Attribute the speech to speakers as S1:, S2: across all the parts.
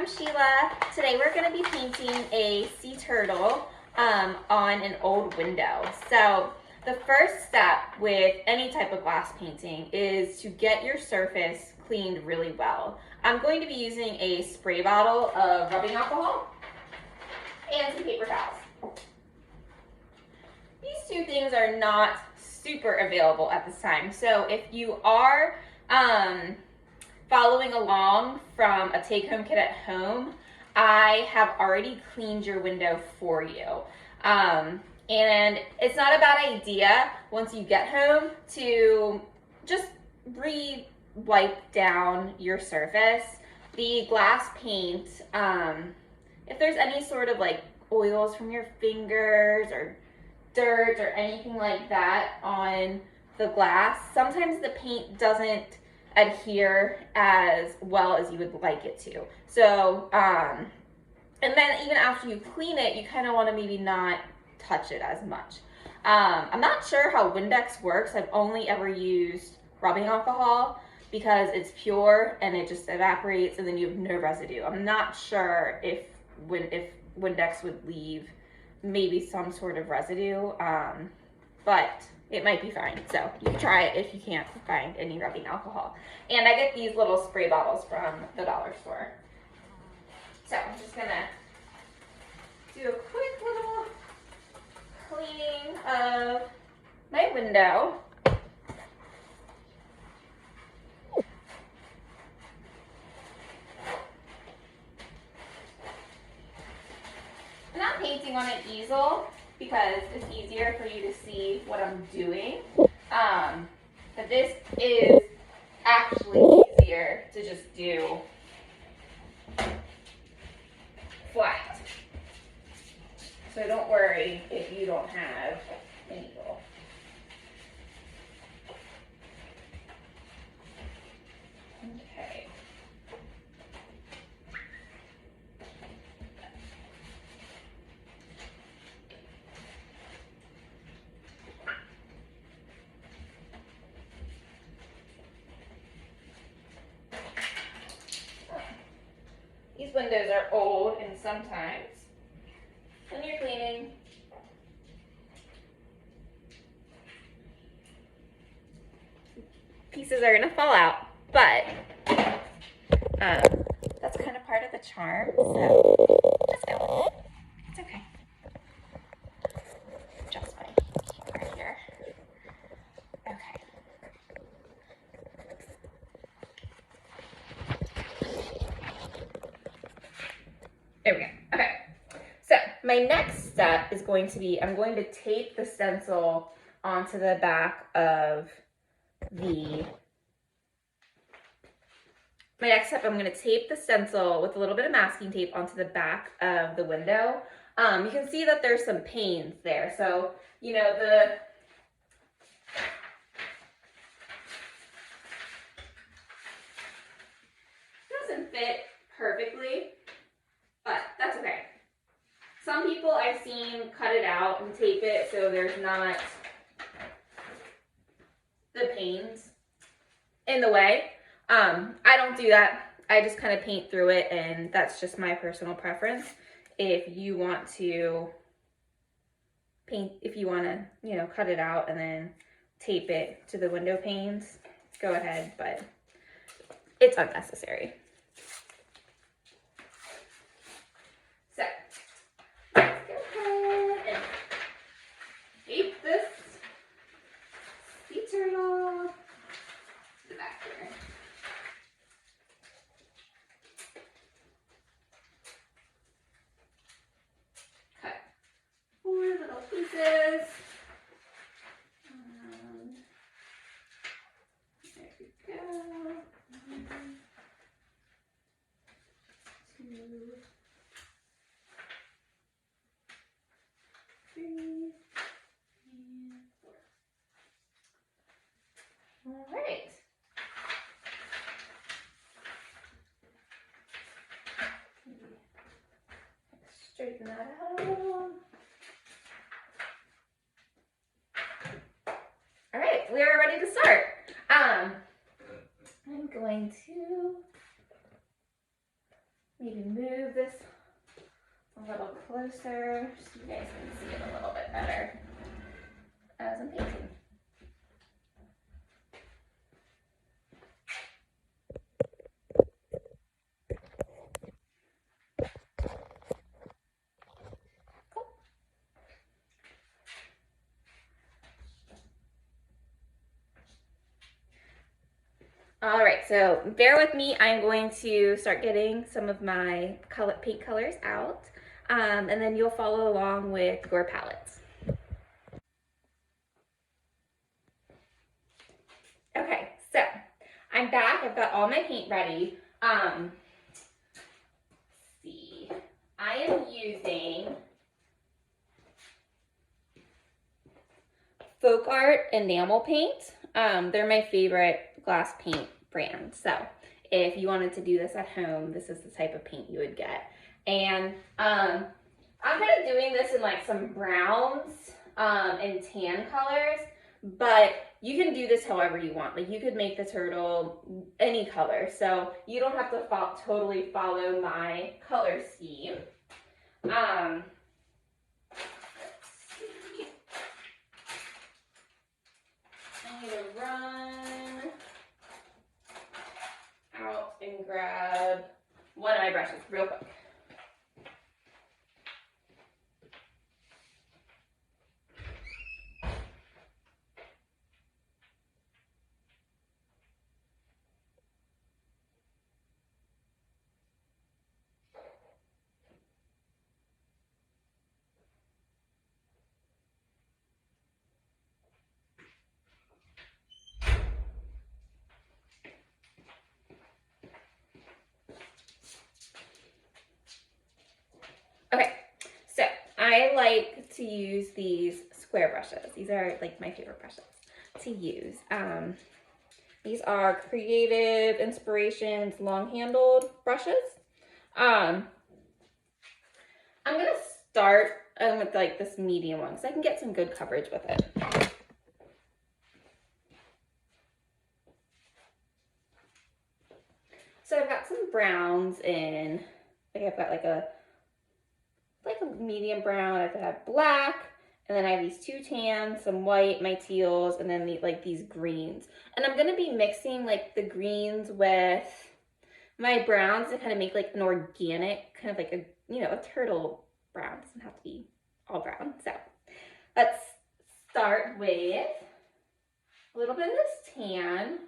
S1: I'm Sheila. Today we're going to be painting a sea turtle on an old window. So the first step with any type of glass painting is to get your surface cleaned really well. I'm going to be using a spray bottle of rubbing alcohol and some paper towels. These two things are not super available at this time. So if you are following along from a take-home kit at home, I have already cleaned your window for you. And it's not a bad idea once you get home to just re-wipe down your surface. The glass paint, if there's any sort of like oils from your fingers or dirt or anything like that on the glass, sometimes the paint doesn't adhere as well as you would like it to. So, and then even after you clean it, you kind of want to maybe not touch it as much. I'm not sure how Windex works. I've only ever used rubbing alcohol because it's pure and it just evaporates and then you have no residue. I'm not sure if Windex would leave maybe some sort of residue, but it might be fine. So you can try it if you can't find any rubbing alcohol. And I get these little spray bottles from the dollar store. So I'm just gonna do a quick little cleaning of my window. I'm not painting on an easel because it's easier for you to see what I'm doing. But this is actually easier to just do flat. So don't worry if you don't have an easel. Okay. These windows are old and sometimes when you're cleaning, pieces are gonna fall out, but that's kind of part of the charm, so just go with it. It's okay. Adjust my keyboard here. Okay. There we go. Okay. So my next step is going to be, I'm going to tape the stencil onto the back of my next step, I'm going to tape the stencil with a little bit of masking tape onto the back of the window. You can see that there's some panes there. So, you know, it doesn't fit perfectly, but that's okay. Some people I've seen cut it out and tape it so there's not the panes in the way. I don't do that. I just kind of paint through it, and that's just my personal preference. If you want to paint, if you want to, you know, cut it out and then tape it to the window panes, go ahead, but it's unnecessary. So let's go ahead and tape this sea turtle to the back here. Cut 4 little pieces. There we go. 1, 2, 3, and 4. All right. Straighten that out a little. All right, we are ready to start. I'm going to maybe move this a little closer so you guys can see it a little bit better as I'm painting. All right, so bear with me. I'm going to start getting some of my paint colors out, and then you'll follow along with your palettes. Okay, so I'm back. I've got all my paint ready. Let's see. I am using Folk Art enamel paint. They're my favorite glass paint brand. So if you wanted to do this at home, this is the type of paint you would get. And I'm kind of doing this in like some browns and tan colors, but you can do this however you want. Like you could make the turtle any color, so you don't have to totally follow my color scheme. I need to run out and grab one of my brushes real quick. Okay, so I like to use these square brushes. These are like my favorite brushes to use. These are Creative Inspirations long-handled brushes. I'm gonna start with like this medium one so I can get some good coverage with it. So I've got some browns in. I've got like a medium brown. I've got black, and then I have these two tans, some white, my teals, and then these greens. And I'm gonna be mixing like the greens with my browns to kind of make like an organic, kind of like a, you know, a turtle brown. It doesn't have to be all brown. So let's start with a little bit of this tan,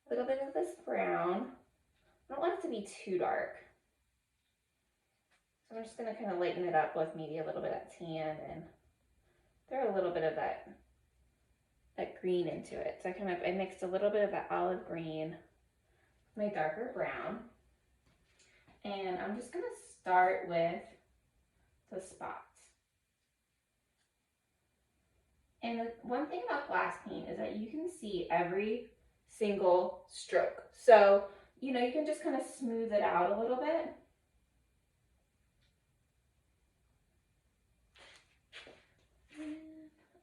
S1: a little bit of this brown. I don't want it to be too dark. So I'm just going to kind of lighten it up with maybe a little bit of tan and throw a little bit of that green into it. So I mixed a little bit of that olive green, my darker brown. And I'm just going to start with the spots. And the one thing about glass paint is that you can see every single stroke. So, you know, you can just kind of smooth it out a little bit.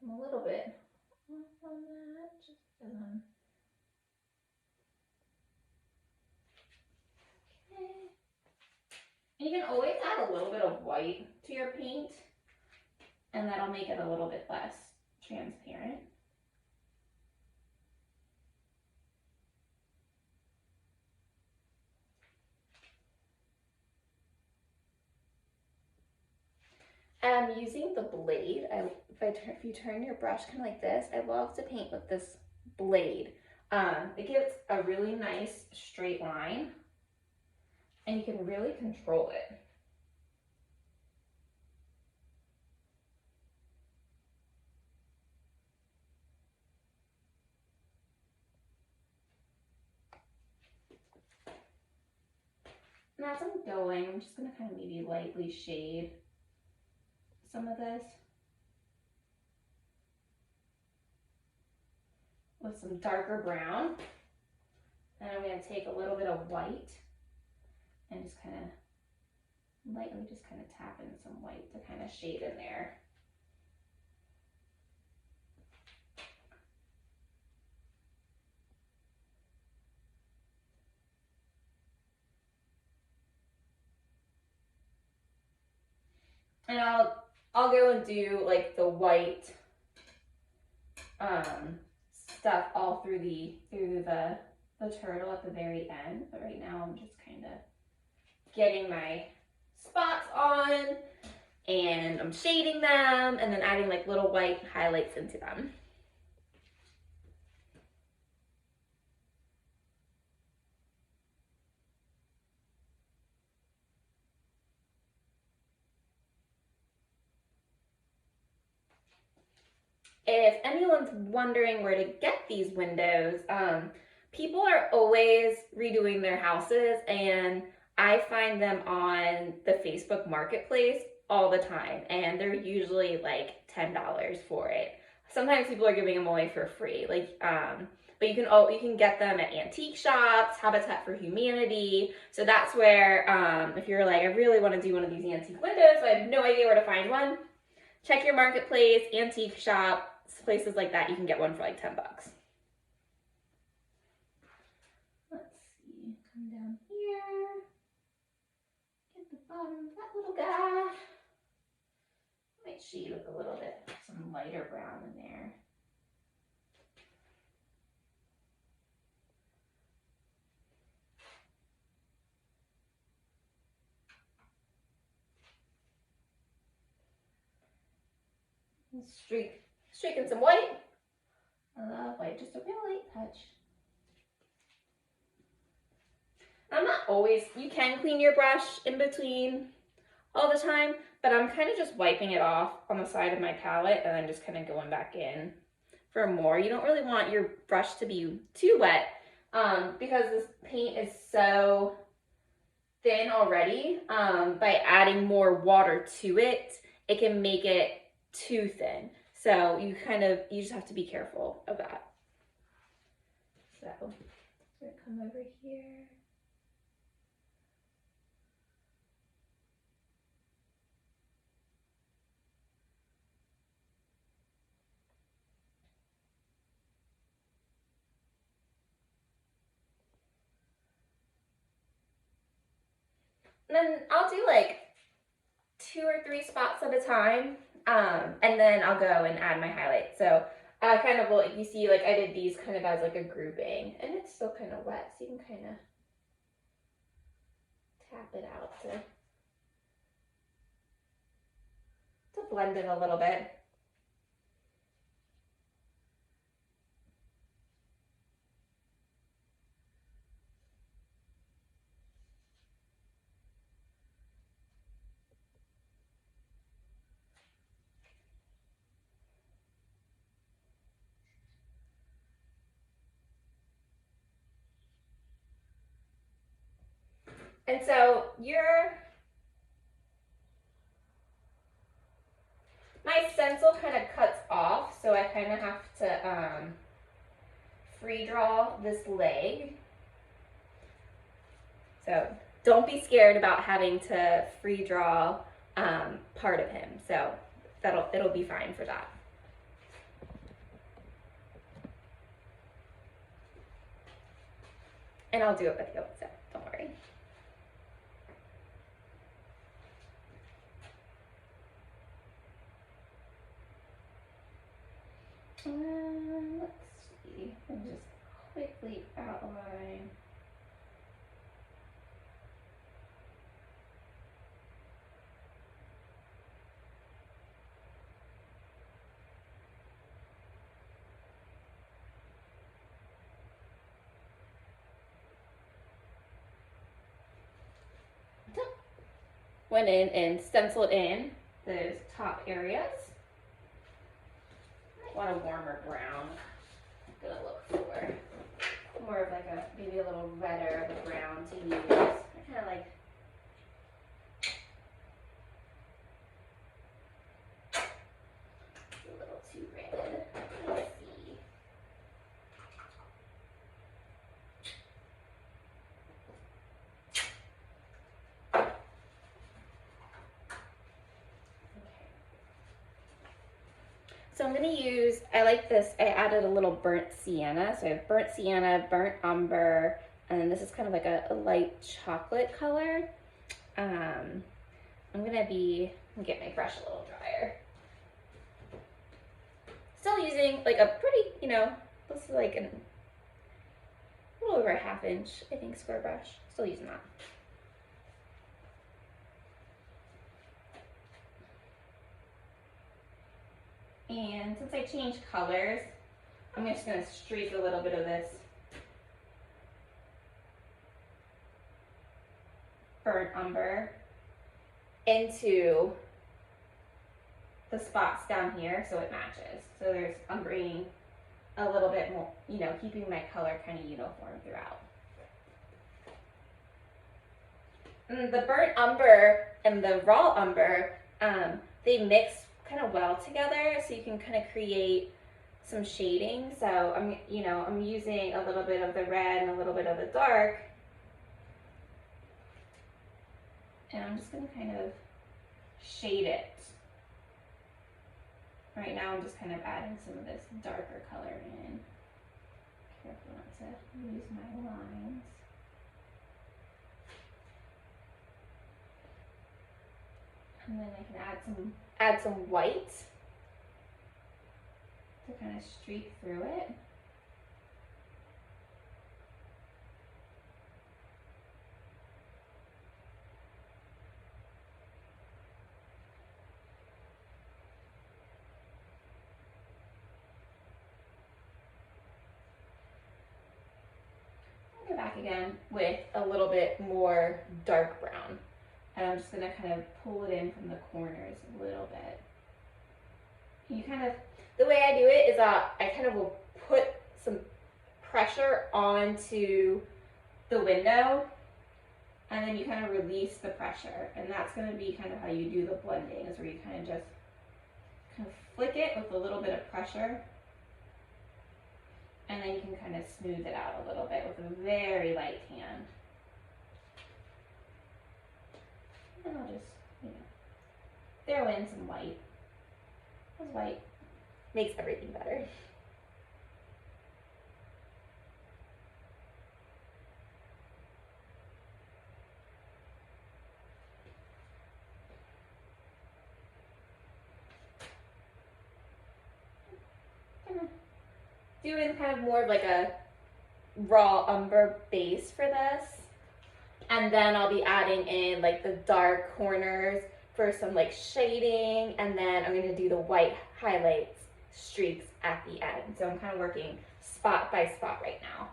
S1: And a little bit on that, just because I'm okay. And you can always add a little bit of white to your paint, and that'll make it a little bit less transparent. Using the blade, if you turn your brush kind of like this, I love to paint with this blade. It gives a really nice straight line, and you can really control it. And as I'm going, I'm just going to kind of maybe lightly shade some of this with some darker brown. And I'm going to take a little bit of white and just kind of lightly just kind of tap in some white to kind of shade in there. And I'll go and do like the white stuff all through the turtle at the very end. But right now I'm just kind of getting my spots on, and I'm shading them and then adding like little white highlights into them. If anyone's wondering where to get these windows, people are always redoing their houses, and I find them on the Facebook Marketplace all the time, and they're usually like $10 for it. Sometimes people are giving them away for free, but you can get them at antique shops, Habitat for Humanity. So that's where, if you're like, I really want to do one of these antique windows, but I have no idea where to find one, check your marketplace, antique shop, places like that. You can get one for like $10. Let's see, come down here, get the bottom of that little guy. Might shade with a little bit, some lighter brown in there. Streaking some white. I love white, just a real light touch. I'm not always, you can clean your brush in between all the time, but I'm kind of just wiping it off on the side of my palette and then just kind of going back in for more. You don't really want your brush to be too wet because this paint is so thin already. By adding more water to it, it can make it too thin. So you just have to be careful of that. So I'm gonna come over here. And then I'll do like 2 or 3 spots at a time. And then I'll go and add my highlight. So I kind of will, you see, like I did these kind of as like a grouping, and it's still kind of wet, so you can kind of tap it out to blend it a little bit. And so my stencil kind of cuts off, so I kind of have to free draw this leg. So don't be scared about having to free draw part of him. So it'll be fine for that. And I'll do it with you, so don't worry. Let's see, and just quickly outline. Went in and stenciled in those top areas. I want a warmer brown. I'm gonna look for more of like maybe a little redder of a brown to use. I kind of like a little too red. Let's see. So I'm going to use, I like this, I added a little burnt sienna. So I have burnt sienna, burnt umber, and then this is kind of like a light chocolate color. I'm going to be and get my brush a little drier. Still using like a pretty, you know, this is like a little over a 1/2 inch, I think, square brush. Still using that. And since I changed colors, I'm just going to streak a little bit of this burnt umber into the spots down here so it matches. So there's umbering a little bit more, you know, keeping my color kind of uniform throughout. And the burnt umber and the raw umber, they mix kind of well together, so you can kind of create some shading. So I'm using a little bit of the red and a little bit of the dark, and I'm just going to kind of shade it. Right now I'm just kind of adding some of this darker color in. Careful not to lose my lines. And then I can add some white to kind of streak through it. I'll go back again with a little bit more dark brown. And I'm just going to kind of pull it in from the corners a little bit. The way I do it is I kind of will put some pressure onto the window, and then you kind of release the pressure. And that's going to be kind of how you do the blending, is where you kind of flick it with a little bit of pressure. And then you can kind of smooth it out a little bit with a very light hand. And I'll just, throw in some white. Because white makes everything better. Doing kind of more of like a raw umber base for this. And then I'll be adding in like the dark corners for some like shading, and then I'm going to do the white highlights streaks at the end. So I'm kind of working spot by spot right now.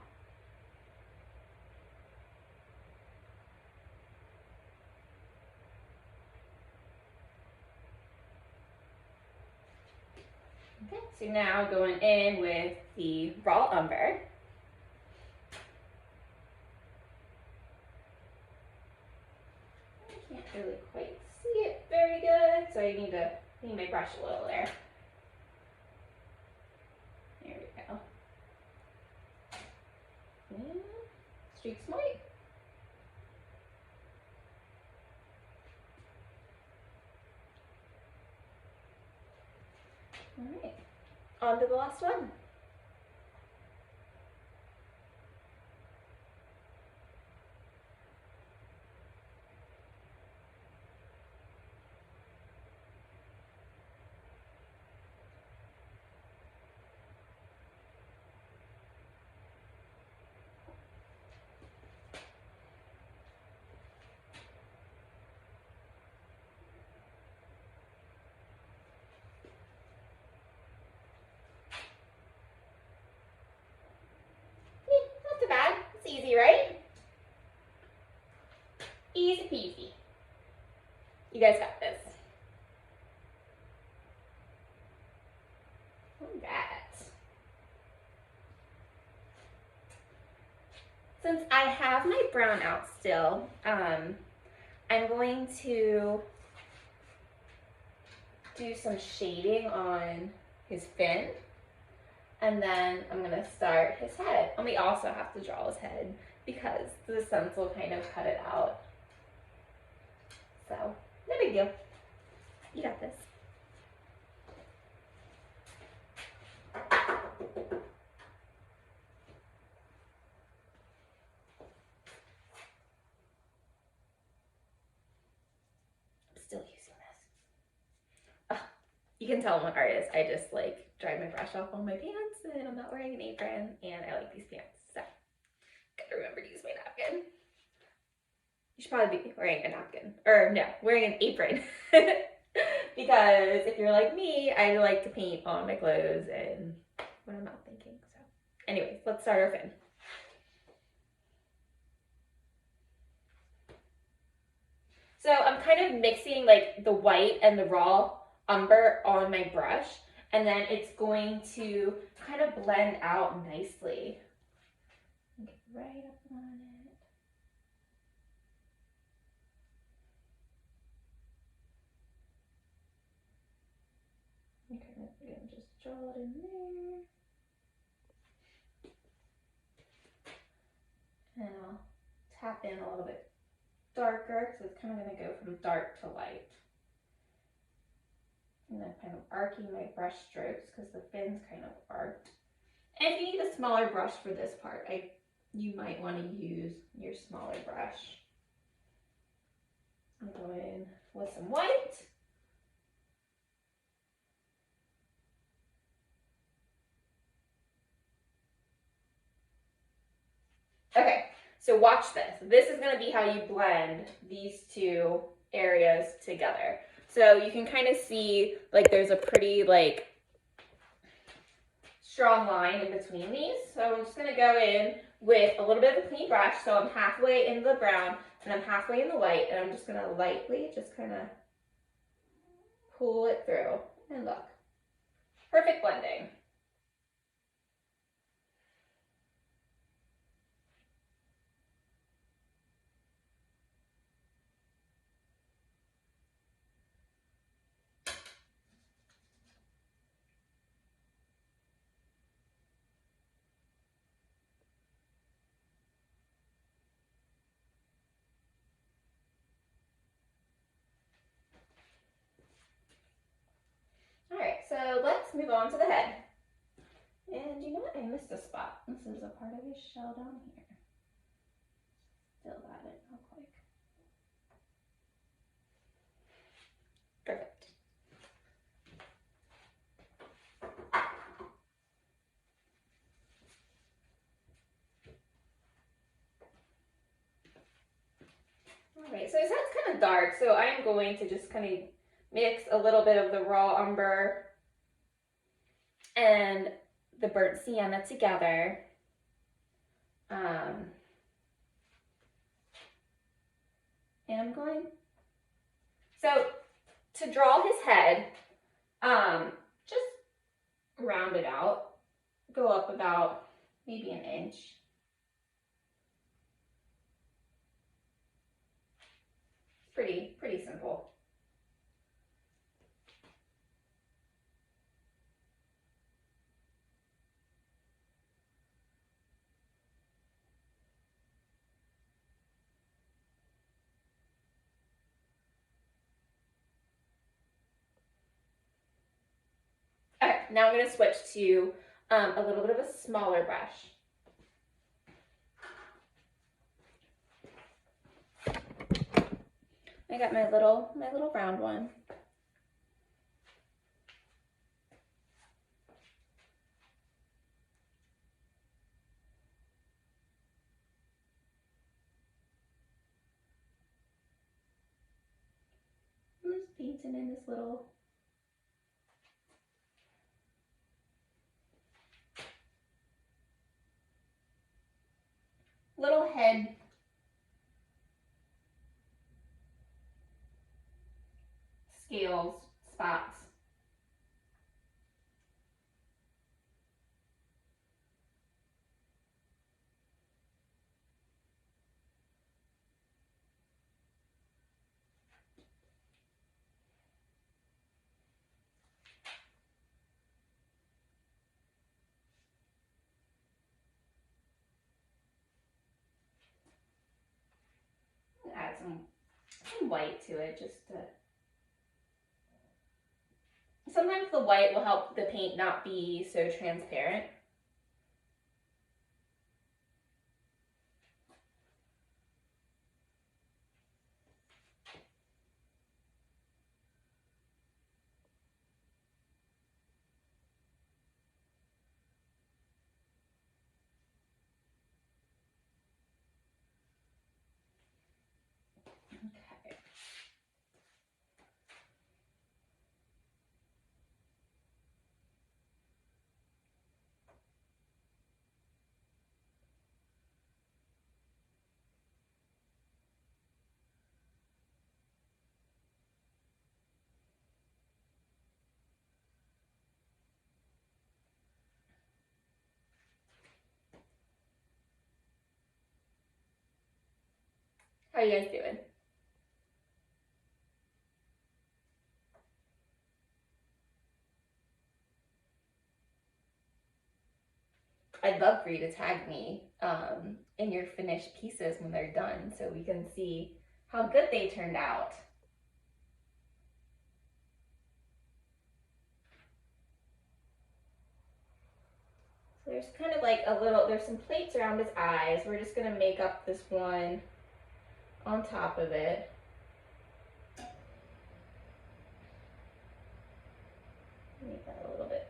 S1: Okay, so now going in with the raw umber. I can't really quite see it very good, so I need my brush a little there. There we go. And streak some white. All right, on to the last one. Not too bad. It's easy, right? Easy peasy. You guys got this. All right. Since I have my brown out still, I'm going to do some shading on his fin, and then I'm going to start his head. And we also have to draw his head because the stencil kind of cut it out. So, no big deal. You got this. I'm still using this. can tell I'm an artist. I just like dry my brush off on my pants and I'm not wearing an apron and I like these pants. So gotta remember to use my napkin. You should probably be wearing a napkin. Or no, wearing an apron. Because if you're like me, I like to paint on my clothes and when I'm not thinking. So anyways, let's start our fin. So I'm kind of mixing like the white and the raw umber on my brush, and then it's going to kind of blend out nicely. Get right up on it. Okay, again, just draw it in there. And I'll tap in a little bit darker because it's kind of going to go from dark to light. And then kind of arcing my brush strokes because the fin's kind of arced. And if you need a smaller brush for this part, you might want to use your smaller brush. I'm going in with some white. Okay, so watch this. This is going to be how you blend these two areas together. So you can kind of see like there's a pretty like strong line in between these. So I'm just going to go in with a little bit of a clean brush. So I'm halfway in the brown and I'm halfway in the white, and I'm just going to lightly just kind of pull it through. And look, perfect blending. All right, so let's move on to the head. And you know what? I missed a spot. This is a part of his shell down here. Fill that in real quick. Perfect. All right, so his head's kind of dark, so I'm going to just kind of mix a little bit of the raw umber and the burnt sienna together. And I'm going, so to draw his head, just round it out, go up about maybe an inch. Pretty simple. All right, now I'm going to switch to a little bit of a smaller brush. I got my little round one. I'm just painting in this little head scales spots. Add some white to it just to. Sometimes the white will help the paint not be so transparent. How are you guys doing? I'd love for you to tag me in your finished pieces when they're done so we can see how good they turned out. So there's kind of like there's some plates around his eyes. We're just gonna make up this one on top of it. Make that a little bit.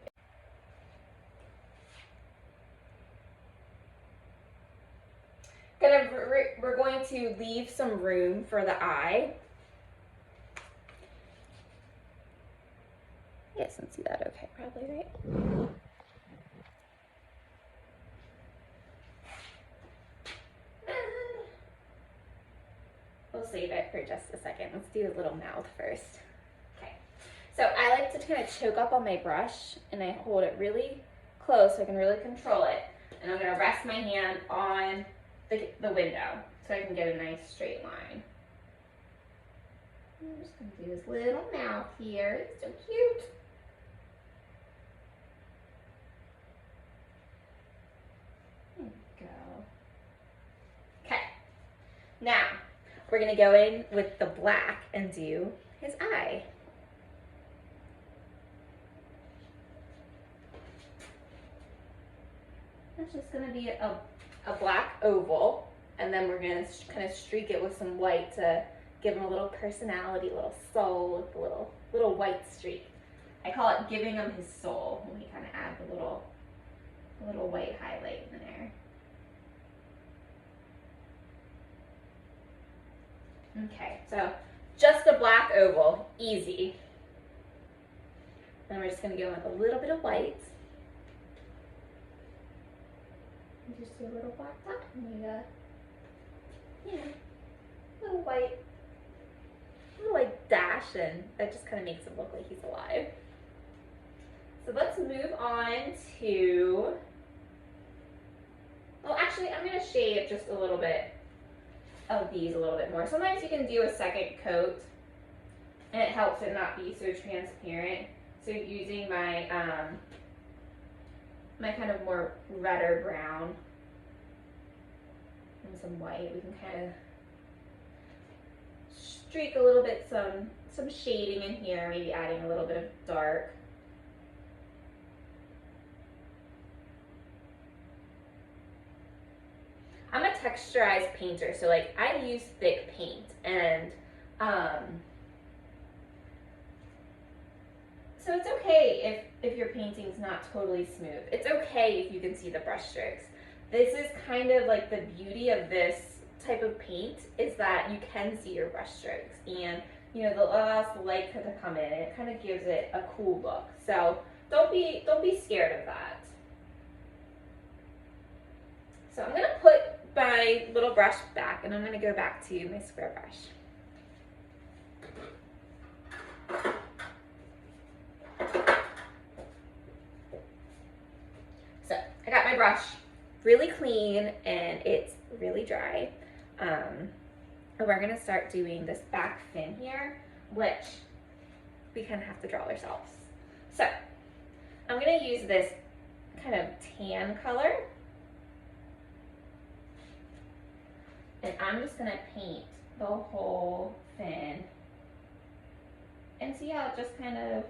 S1: We're going to leave some room for the eye. You guys can see that okay, probably, right? We'll save it for just a second. Let's do a little mouth first. Okay, so I like to kind of choke up on my brush and I hold it really close so I can really control it. And I'm gonna rest my hand on the window so I can get a nice straight line. I'm just gonna do his little mouth here. It's so cute. There we go. Okay, now we're gonna go in with the black and do his eye. It's just gonna be a black oval, and then we're gonna kind of streak it with some white to give him a little personality, a little soul, a little white streak. I call it giving him his soul when we kind of add the little white highlight in there. Okay, so just a black oval, easy. Then we're just gonna go with a little bit of white. And just do a little black dot and little white dash, and that just kind of makes it look like he's alive. So let's move on to, well, actually I'm gonna shade just a little bit of these a little bit more. Sometimes you can do a second coat and it helps it not be so transparent. So using my my kind of more redder brown and some white, we can kind of streak a little bit, some shading in here, maybe adding a little bit of dark. I'm a texturized painter, so like I use thick paint, and so it's okay if your painting's not totally smooth. It's okay if you can see the brush strokes. This is kind of like the beauty of this type of paint, is that you can see your brush strokes, and you know, allows the light to come in, and it kind of gives it a cool look. So don't be scared of that. So I'm gonna put my little brush back, and I'm gonna go back to my square brush. So I got my brush really clean and it's really dry. And we're gonna start doing this back fin here, which we kind of have to draw ourselves. So I'm gonna use this kind of tan color, and I'm just gonna paint the whole fin, and see how it just kind of,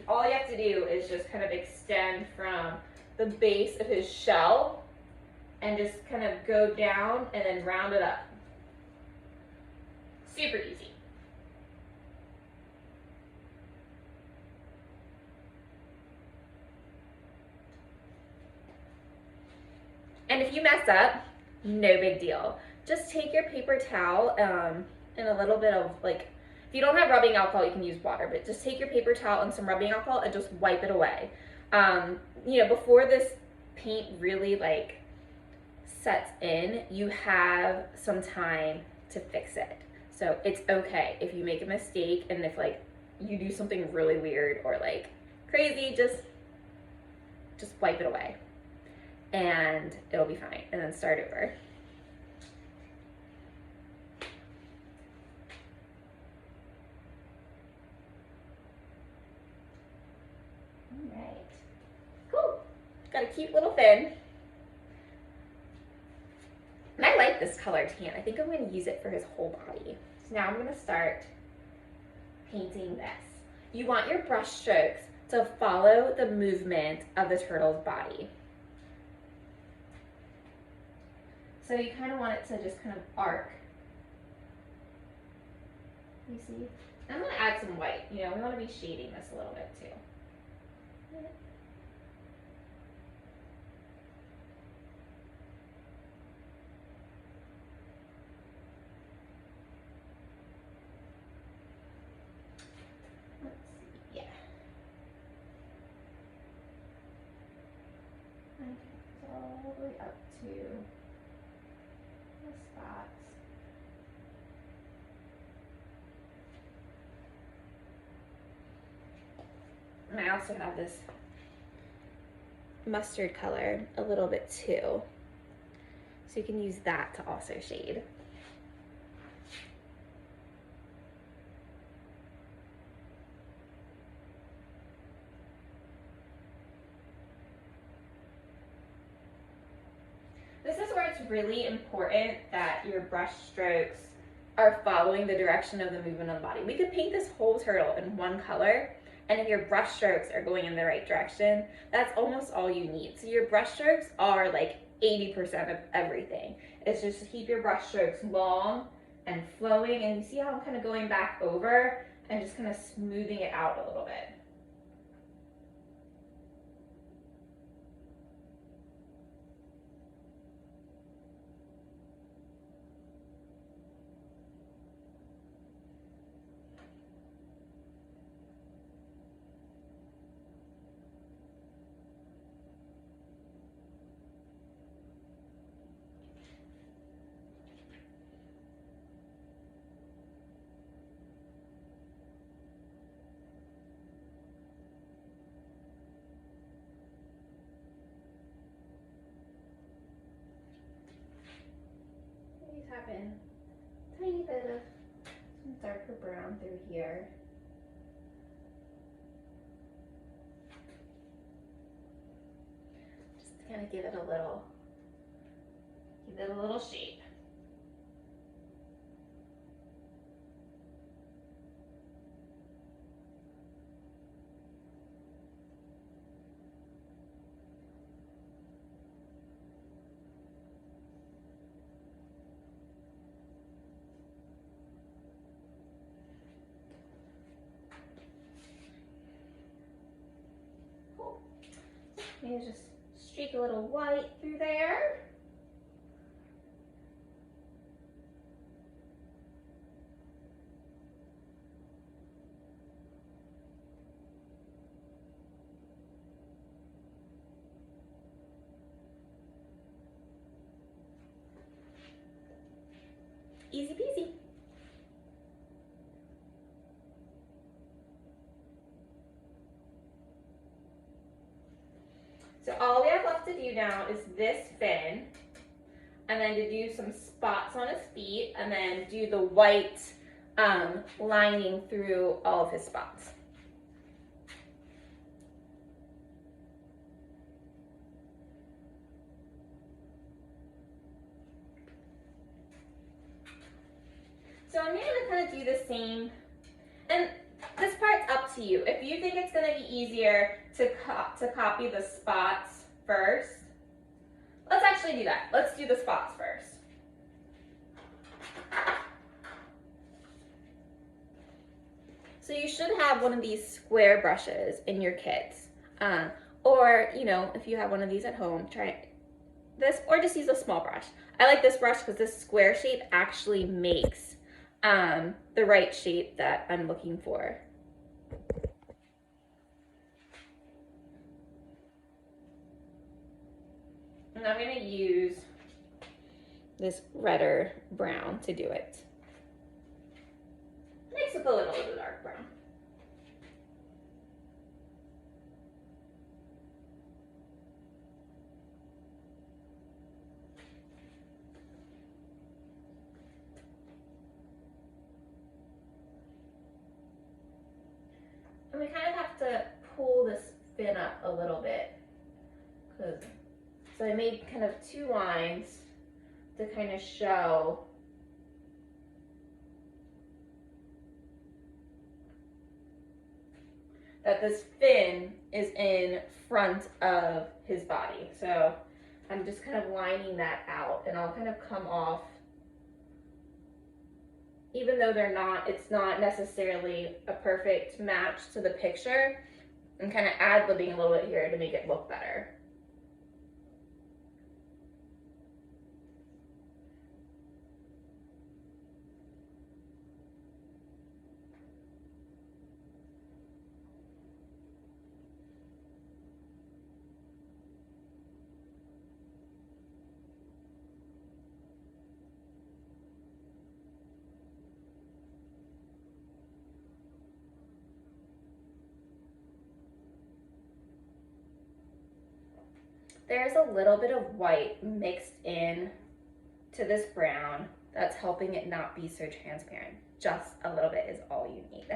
S1: all you have to do is just kind of extend from the base of his shell and just kind of go down and then round it up. Super easy. And if you mess up, no big deal. Just take your paper towel and a little bit of, like, if you don't have rubbing alcohol, you can use water, but just take your paper towel and some rubbing alcohol and just wipe it away. You know, before this paint really like sets in, you have some time to fix it. So it's okay if you make a mistake, and if like you do something really weird or like crazy, just wipe it away and it'll be fine, and then start over. a cute little fin. And I like this color tan. I think I'm going to use it for his whole body. So now I'm going to start painting this. You want your brush strokes to follow the movement of the turtle's body. So you kind of want it to just kind of arc. You see? I'm going to add some white. You know, we want to be shading this a little bit too. All the way up to the spots. And I also have this mustard color a little bit too. So you can use that to also shade. This is where it's really important that your brush strokes are following the direction of the movement of the body. We could paint this whole turtle in one color, and if your brush strokes are going in the right direction, that's almost all you need. So your brush strokes are like 80% of everything. It's just to keep your brush strokes long and flowing, and you see how I'm kind of going back over and just kind of smoothing it out a little bit. Tap in a tiny bit of some darker brown through here. Just to kind of give it a little shape. Maybe just streak a little white through there. Easy peasy. So all we have left to do now is this fin, and then to do some spots on his feet, and then do the white lining through all of his spots. So I'm going to kind of do the same, and this part's up to you. If you think it's going to be easier to copy the spots first, let's actually do that. Let's do the spots first. So you should have one of these square brushes in your kits. Or, you know, if you have one of these at home, try this, or just use a small brush. I like this brush because this square shape actually makes the right shape that I'm looking for. And I'm going to use this redder brown to do it. Mix with a little of the dark brown. And we kind of have to pull this fin up a little bit because So I made kind of 2 lines to kind of show that this fin is in front of his body. So I'm just kind of lining that out, and I'll kind of come off, even though it's not necessarily a perfect match to the picture. I'm kind of ad-libbing a little bit here to make it look better. There's a little bit of white mixed in to this brown that's helping it not be so transparent. Just a little bit is all you need.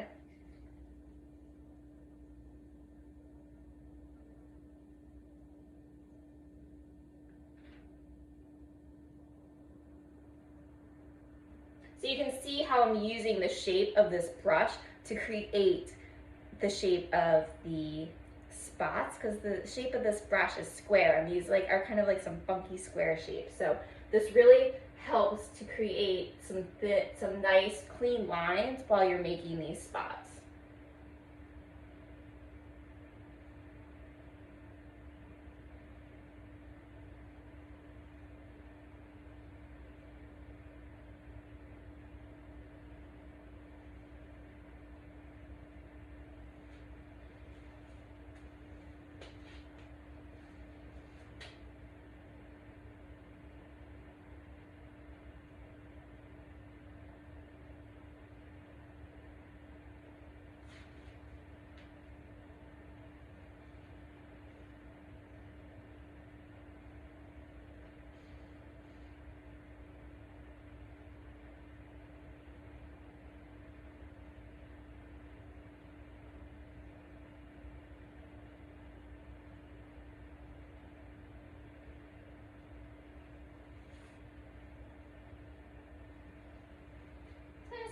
S1: So you can see how I'm using the shape of this brush to create the shape of the spots, because the shape of this brush is square, and these are kind of like some funky square shapes. So this really helps to create some nice clean lines while you're making these spots.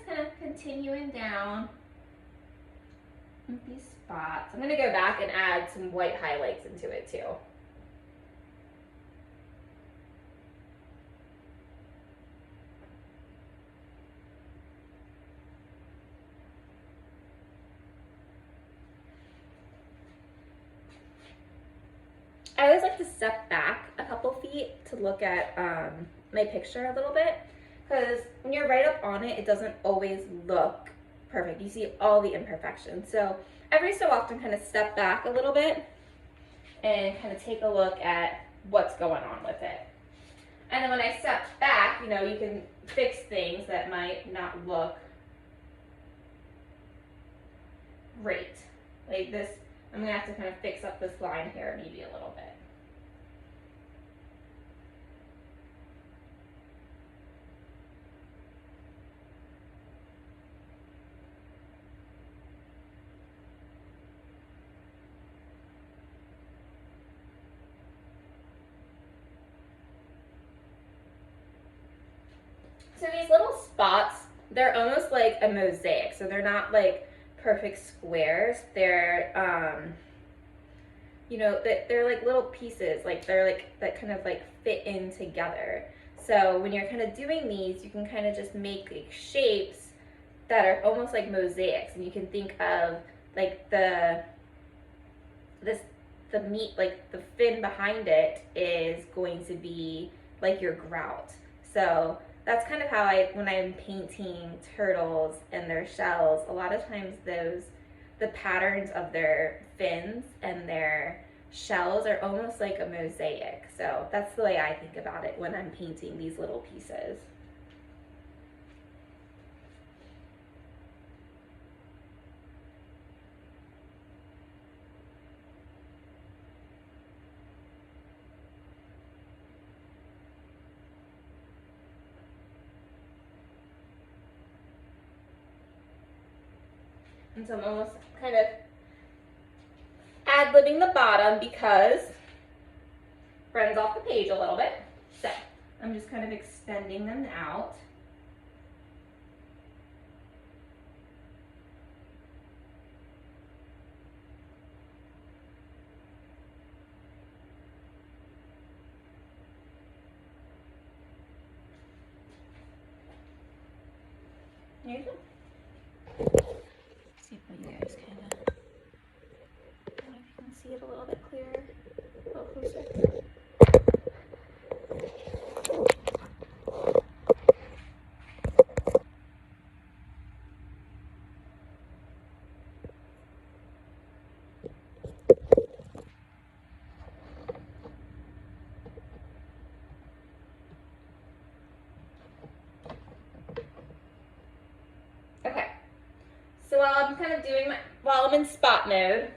S1: Kind of continuing down with these spots. I'm going to go back and add some white highlights into it too. I always like to step back a couple feet to look at my picture a little bit, because when you're right up on it, it doesn't always look perfect. You see all the imperfections. So every so often kind of step back a little bit and kind of take a look at what's going on with it. And then when I step back, you can fix things that might not look great. Like this, I'm gonna have to kind of fix up this line here maybe a little bit. So these little spots, they're almost like a mosaic. So they're not like perfect squares. They're, they're like little pieces. Like they're like that kind of like fit in together. So when you're kind of doing these, you can kind of just make like shapes that are almost like mosaics, and you can think of like the meat, like the fin behind it is going to be like your grout. So that's kind of how when I'm painting turtles and their shells, a lot of times the patterns of their fins and their shells are almost like a mosaic. So that's the way I think about it when I'm painting these little pieces. And so I'm almost kind of ad-libbing the bottom because runs off the page a little bit. So I'm just kind of extending them out. There you go. See if you guys I don't know if you can see it a little bit clearer, a little closer. Okay, so while I'm in spot mode,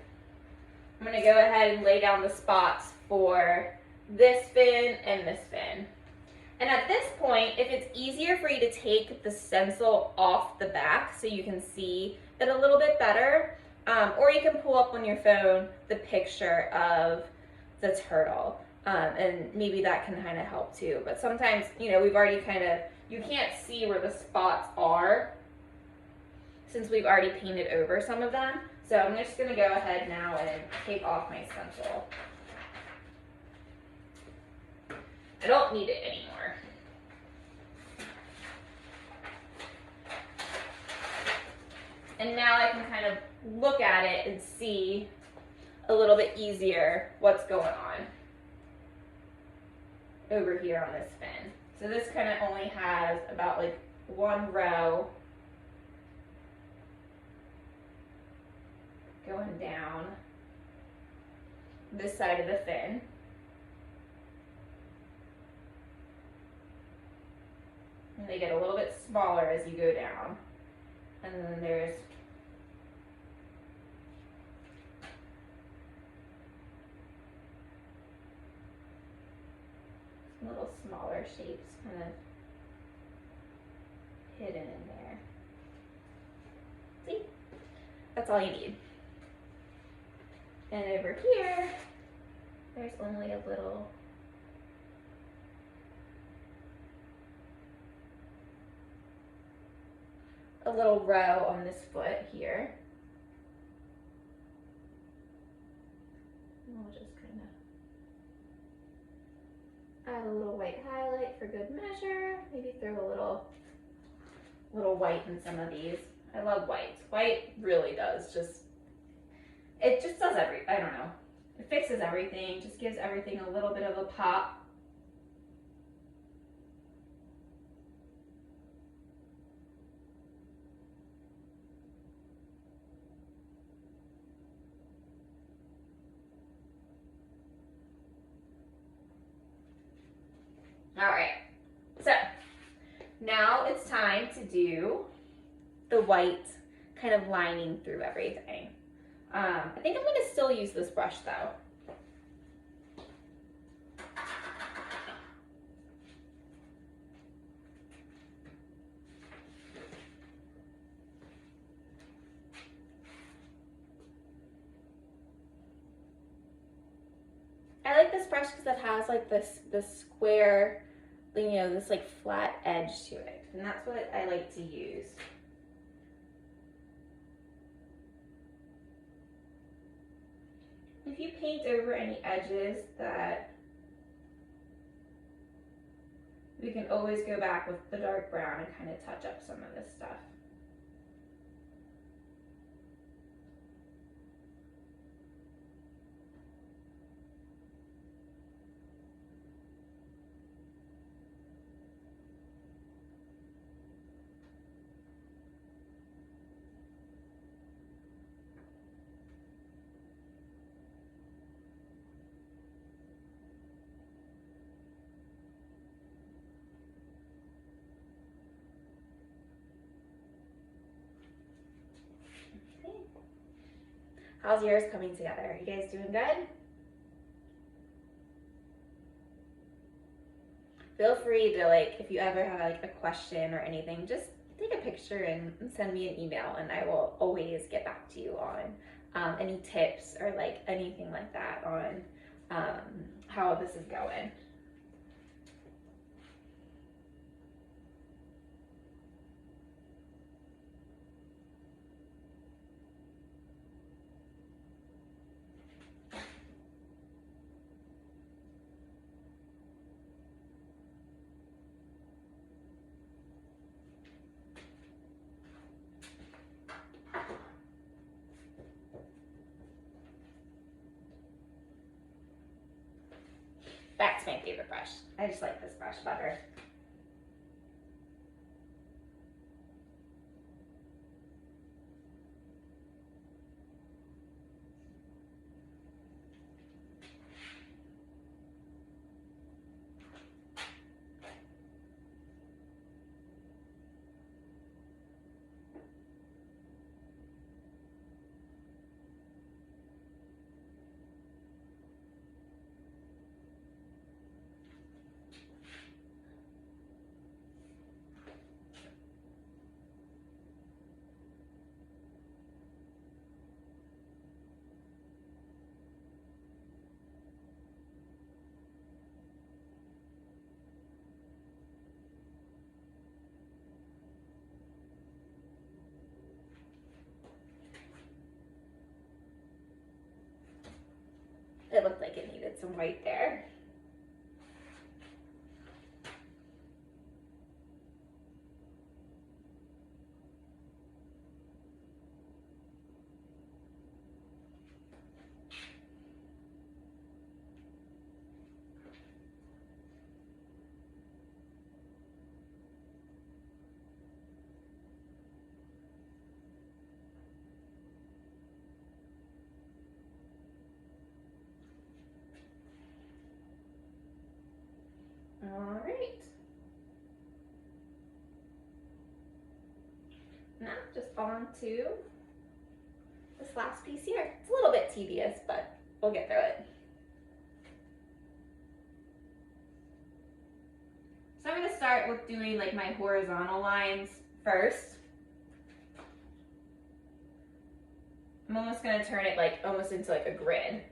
S1: I'm going to go ahead and lay down the spots for this fin and this fin. And at this point, if it's easier for you to take the stencil off the back so you can see it a little bit better, or you can pull up on your phone the picture of the turtle, and maybe that can kind of help too. But sometimes, we've already you can't see where the spots are since we've already painted over some of them. So I'm just going to go ahead now and take off my stencil. I don't need it anymore. And now I can kind of look at it and see a little bit easier what's going on over here on this fin. So this kind of only has about like one row going down this side of the fin. And they get a little bit smaller as you go down. And then there's some little smaller shapes kind of hidden in there. See? That's all you need. And over here, there's only a little row on this foot here. And we'll just kind of add a little white highlight for good measure. Maybe throw a little white in some of these. I love white. White really does it just does I don't know. It fixes everything, just gives everything a little bit of a pop. All right, so now it's time to do the white kind of lining through everything. I think I'm going to still use this brush though. I like this brush because it has like this square, this like flat edge to it, and that's what I like to use. If you paint over any edges that we can always go back with the dark brown and kind of touch up some of this stuff. How's yours coming together? Are you guys doing good? Feel free to, if you ever have a question or anything, just take a picture and send me an email, and I will always get back to you on any tips or anything like that on how this is going. Back to my favorite brush. I just like this brush better. It looked like it needed some white there. All right. Now just on to this last piece here. It's a little bit tedious, but we'll get through it. So I'm going to start with doing like my horizontal lines first. I'm almost going to turn it like almost into like a grid.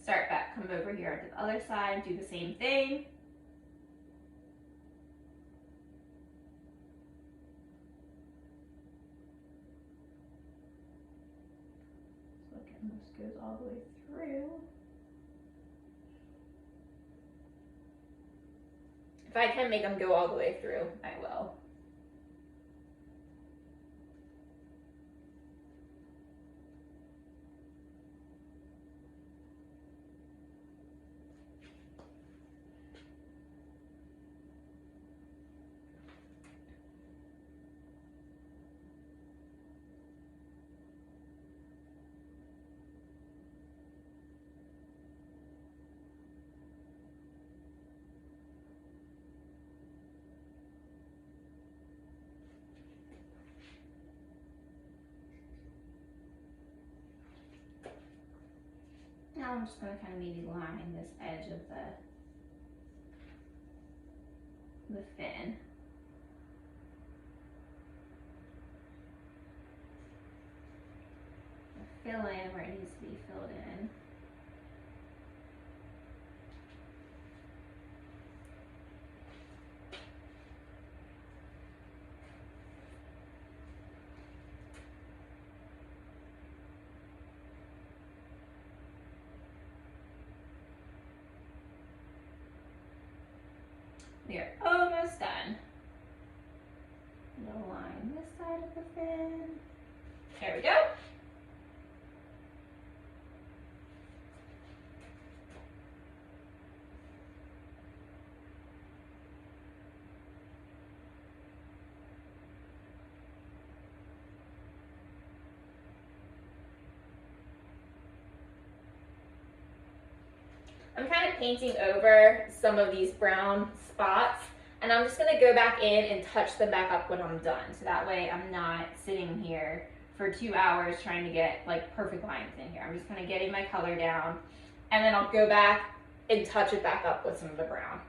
S1: Start back, come over here to the other side, do the same thing. So again, this goes all the way through. If I can make them go all the way through, I will. Now I'm just going to kind of maybe line this edge of the fin. Fill in where it needs to be filled in. We are almost done. We'll line this side of the fin. There we go. I'm kind of painting over some of these brown spots, and and I'm just gonna go back in and touch them back up when I'm done. So that way I'm not sitting here for 2 hours trying to get like perfect lines in here. I'm just kind of getting my color down, and then I'll go back and touch it back up with some of the brown.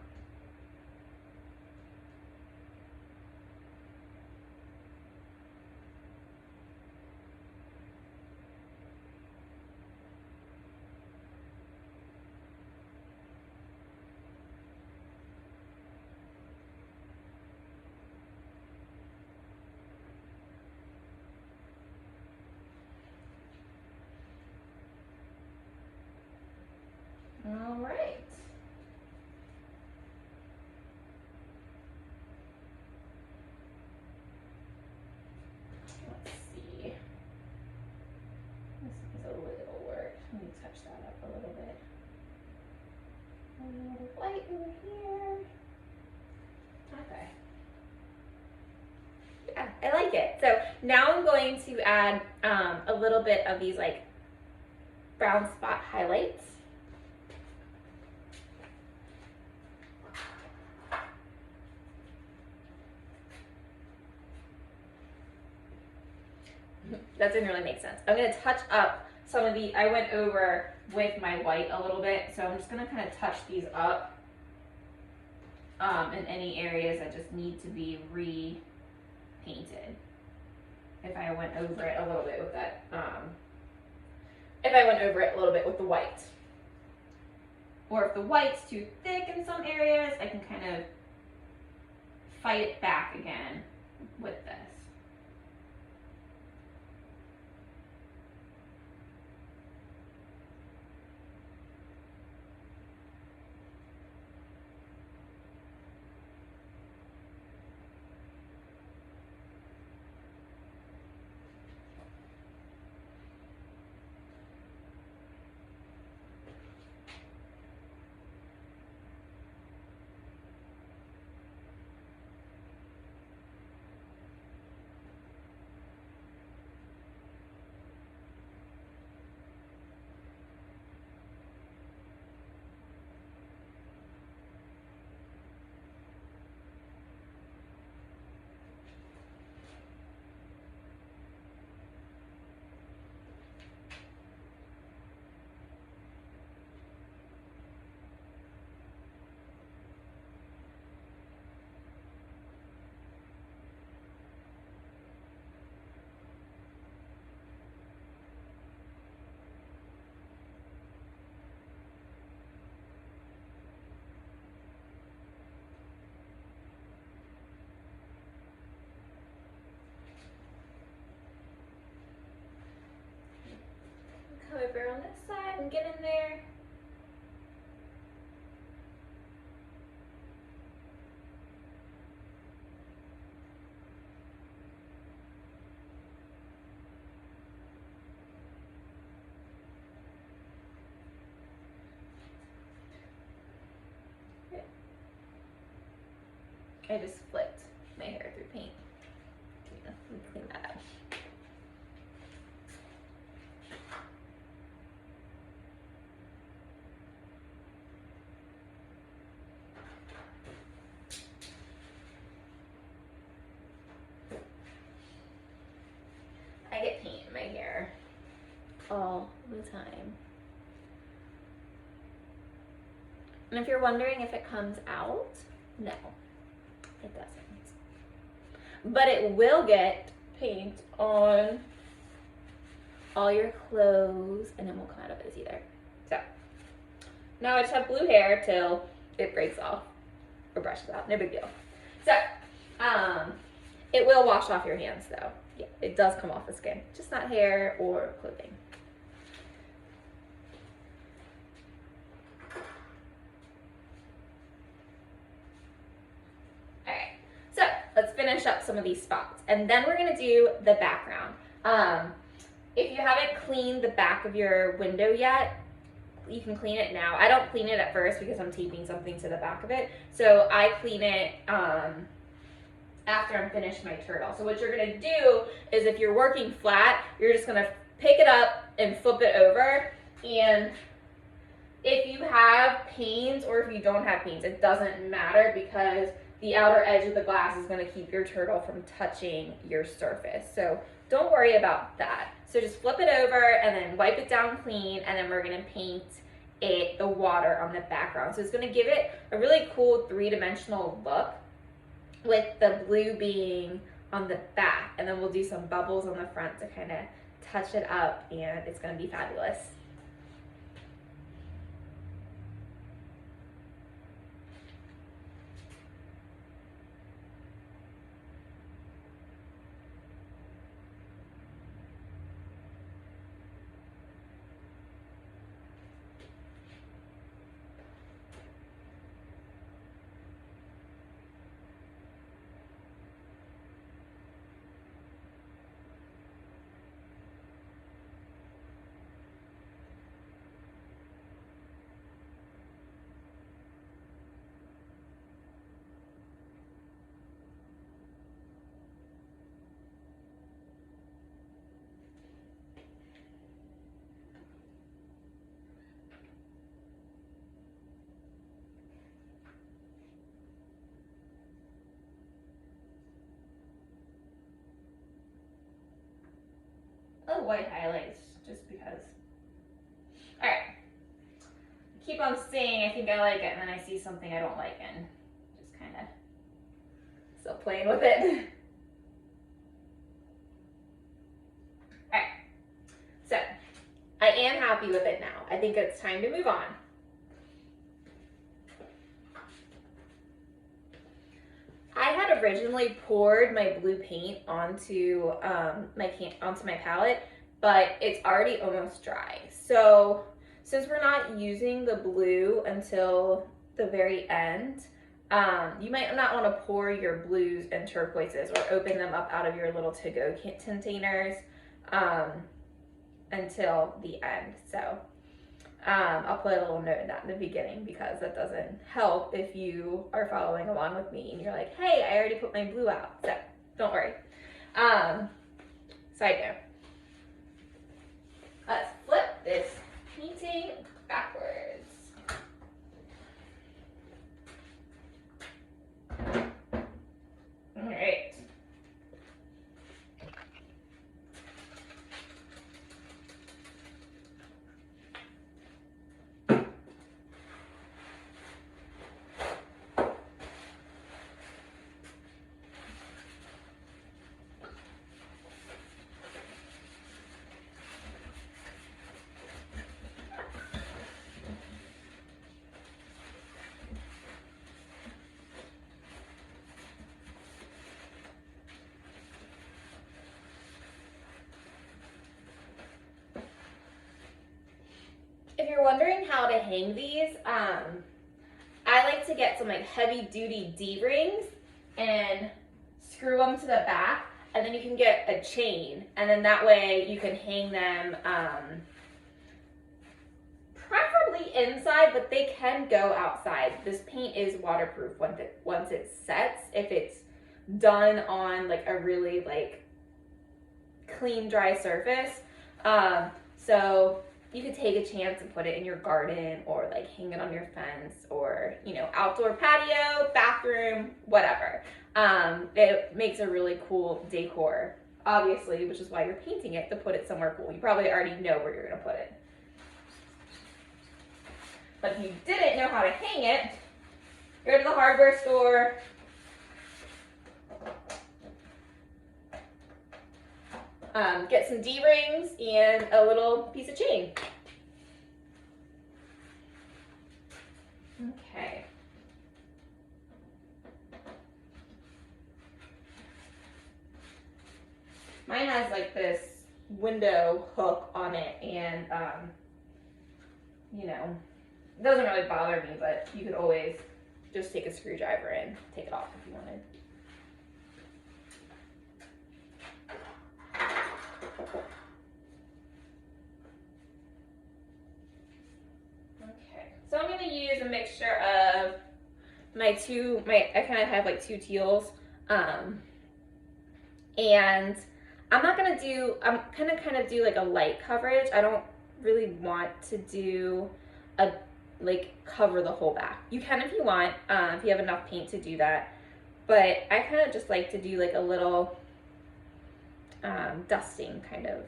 S1: All right. Let's see. This is a little work. Let me touch that up a little bit. A little white over here. Okay. Yeah, I like it. So now I'm going to add a little bit of these like brown spot highlights. That didn't really make sense. I'm going to touch up some of the, I went over with my white a little bit, so I'm just going to kind of touch these up in any areas that just need to be repainted. If I went over it a little bit with that, if I went over it a little bit with the white. Or if the white's too thick in some areas, I can kind of fight it back again with this. Come over on this side and get in there. I just flipped my hair through paint. Let me clean that up. I get paint in my hair all the time. And if you're wondering if it comes out, no, it doesn't. But it will get paint on all your clothes, and it won't come out of this either. So now I just have blue hair till it breaks off or brushes out. No big deal. So it will wash off your hands though. Yeah, it does come off the skin, just not hair or clothing. Alright, so let's finish up some of these spots, and then we're gonna do the background. If you haven't cleaned the back of your window yet, you can clean it now. I don't clean it at first because I'm taping something to the back of it, so I clean it after I'm finished my turtle. So what you're gonna do is, if you're working flat, you're just gonna pick it up and flip it over. And if you have panes or if you don't have panes, it doesn't matter, because the outer edge of the glass is going to keep your turtle from touching your surface. So don't worry about that. So just flip it over and then wipe it down clean, and then we're going to paint the water on the background. So it's going to give it a really cool three-dimensional look, with the blue being on the back, and then we'll do some bubbles on the front to kind of touch it up, and it's going to be fabulous. Oh, white highlights, just because. All right. Keep on saying I think I like it, and then I see something I don't like, and just kind of still playing with it. All right. So I am happy with it now. I think it's time to move on. I had originally poured my blue paint onto my palette, but it's already almost dry. So since we're not using the blue until the very end, you might not want to pour your blues and turquoises or open them up out of your little to-go containers until the end. So I'll put a little note in that in the beginning, because that doesn't help if you are following along with me and you're like, hey, I already put my blue out. So don't worry. Side note. Let's flip this painting backwards. All right. If you're wondering how to hang these, I like to get some like heavy duty D-rings and screw them to the back, and then you can get a chain, and then that way you can hang them preferably inside, but they can go outside. This paint is waterproof once it sets, if it's done on like a really like clean dry surface. So you could take a chance and put it in your garden, or like hang it on your fence, or, you know, outdoor patio, bathroom, whatever. It makes a really cool decor, obviously, which is why you're painting it, to put it somewhere cool. You probably already know where you're gonna put it. But if you didn't know how to hang it, go to the hardware store, get some D-rings and a little piece of chain. Okay. Mine has like this window hook on it, and you know, it doesn't really bother me, but you could always just take a screwdriver and take it off if you wanted. Okay, so I'm going to use a mixture of I kind of have like two teals, and I'm going to kind of do like a light coverage. I don't really want to do cover the whole back. You can if you want, if you have enough paint to do that. but I kind of just like to do like a little dusting kind of.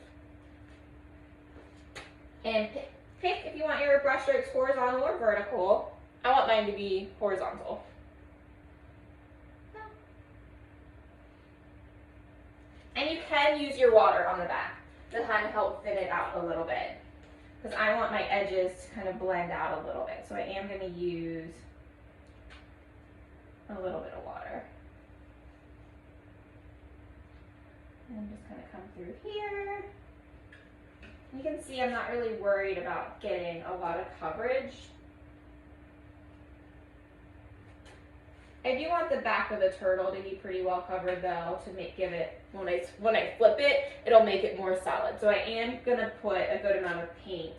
S1: And pick if you want your brush strokes horizontal or vertical. I want mine to be horizontal. And you can use your water on the back to kind of help thin it out a little bit, because I want my edges to kind of blend out a little bit. So I am going to use a little bit of water. And just kind of come through here. You can see I'm not really worried about getting a lot of coverage. I do want the back of the turtle to be pretty well covered though, to give it, when I flip it, it'll make it more solid. So I am gonna put a good amount of paint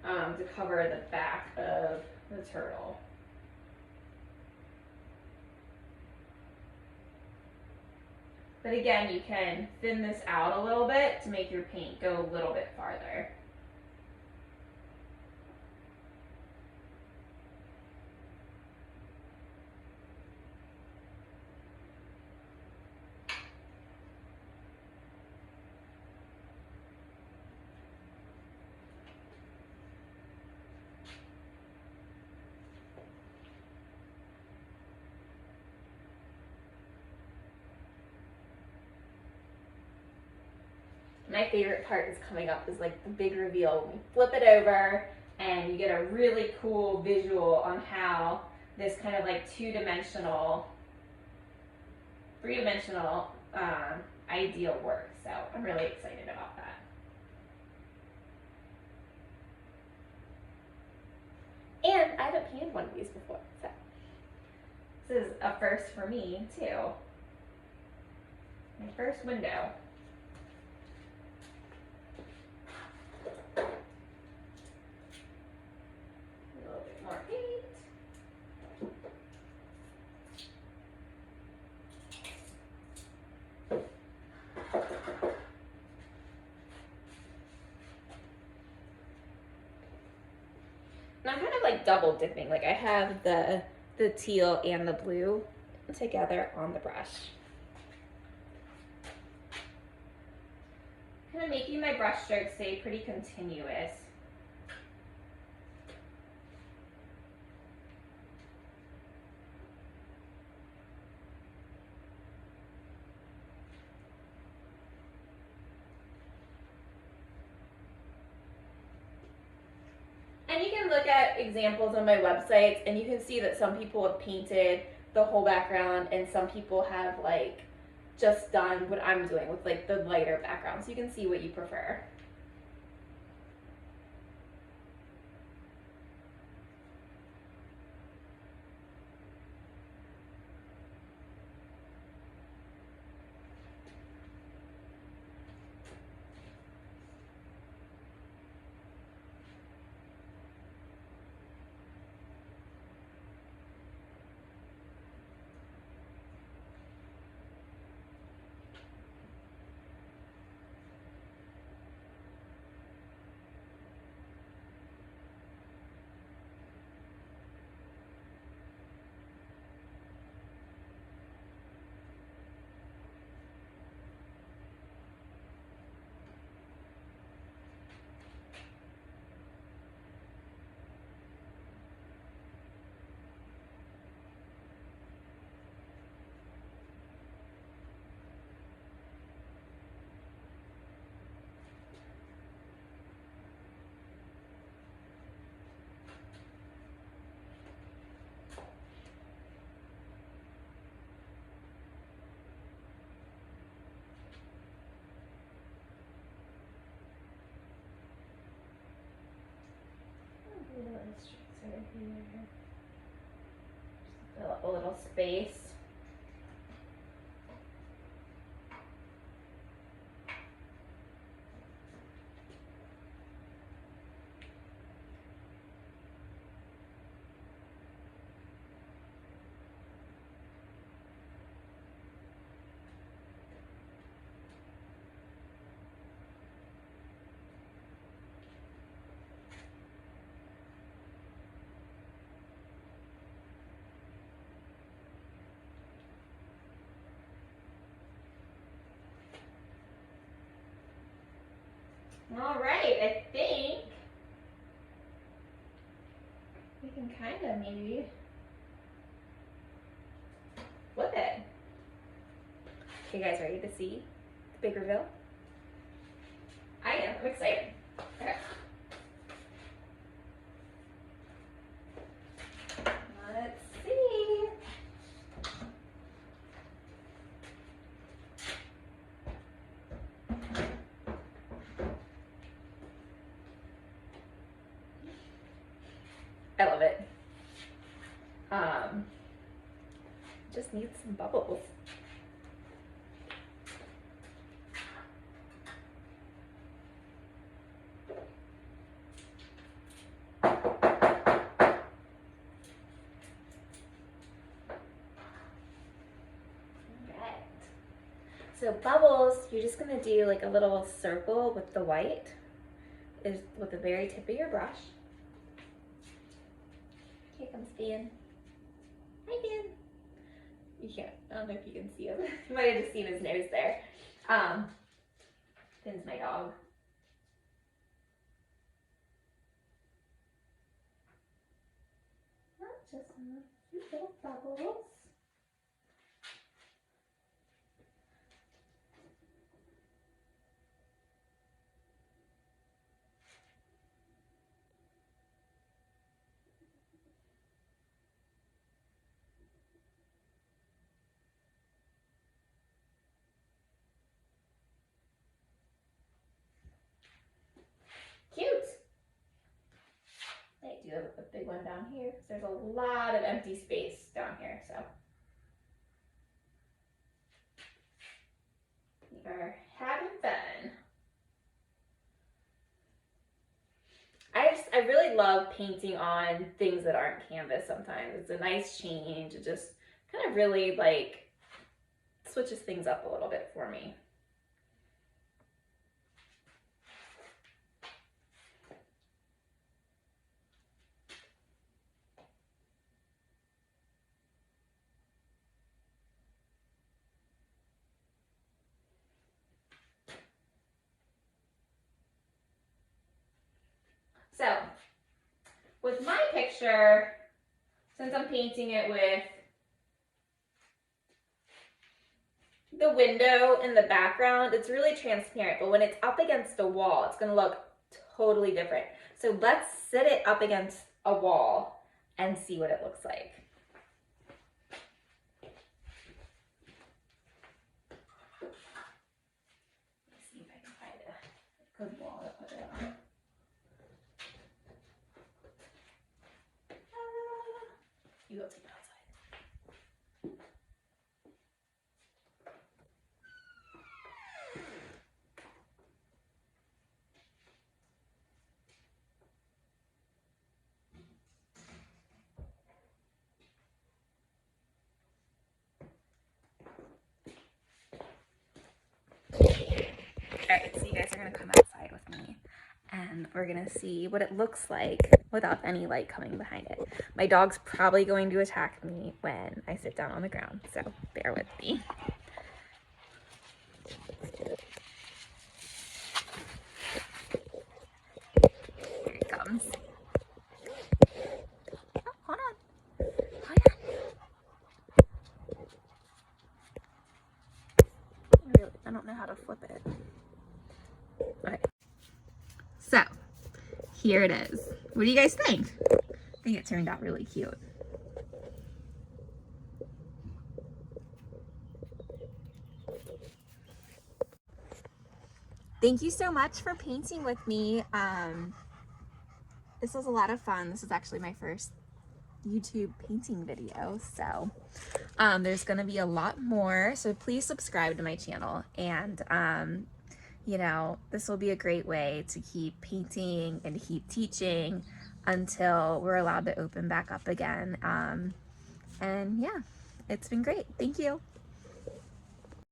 S1: to cover the back of the turtle. But again, you can thin this out a little bit to make your paint go a little bit farther. My favorite part is coming up is like the big reveal when we flip it over and you get a really cool visual on how this kind of like three-dimensional ideal works. So I'm really excited about that. And I haven't painted one of these before, so this is a first for me too. My first window. More paint. And I'm kind of like double dipping. Like I have the teal and the blue together on the brush. Kind of making my brush strokes stay pretty continuous. And you can look at examples on my websites and you can see that some people have painted the whole background and some people have like just done what I'm doing with like the lighter background. So you can see what you prefer. Fill up a little space. All right, I think we can kind of maybe flip it. Okay, guys, ready to see the big reveal? I am. I'm excited. Okay. Let's see. I love it. Just needs some bubbles. So bubbles, you're just gonna do like a little circle with the white, is with the very tip of your brush. Here comes Dan. Hi, Dan. You can't, I don't know if you can see him. You might have just seen his nose there. Dan's my dog. Just some little bubbles. Cute. I do have a big one down here because there's a lot of empty space down here, so. We are having fun. I really love painting on things that aren't canvas sometimes. It's a nice change. It just kind of really like switches things up a little bit for me. So, with my picture, since I'm painting it with the window in the background, it's really transparent, but when it's up against a wall, it's gonna look totally different. So let's sit it up against a wall and see what it looks like. Let's see if I can find a good wall to put it on. You go take it outside. Alright, so you guys are gonna come outside with me and we're gonna see what it looks like without any light coming behind it. My dog's probably going to attack me when I sit down on the ground, so bear with me. Here he comes. Oh, hold on. Hold on. I don't know how to flip it. Okay. So, here it is. What do you guys think? I think it turned out really cute. Thank you so much for painting with me. This was a lot of fun. This is actually my first YouTube painting video, so there's gonna be a lot more, so please subscribe to my channel, and you know, this will be a great way to keep painting and to keep teaching until we're allowed to open back up again. And yeah, it's been great. Thank you.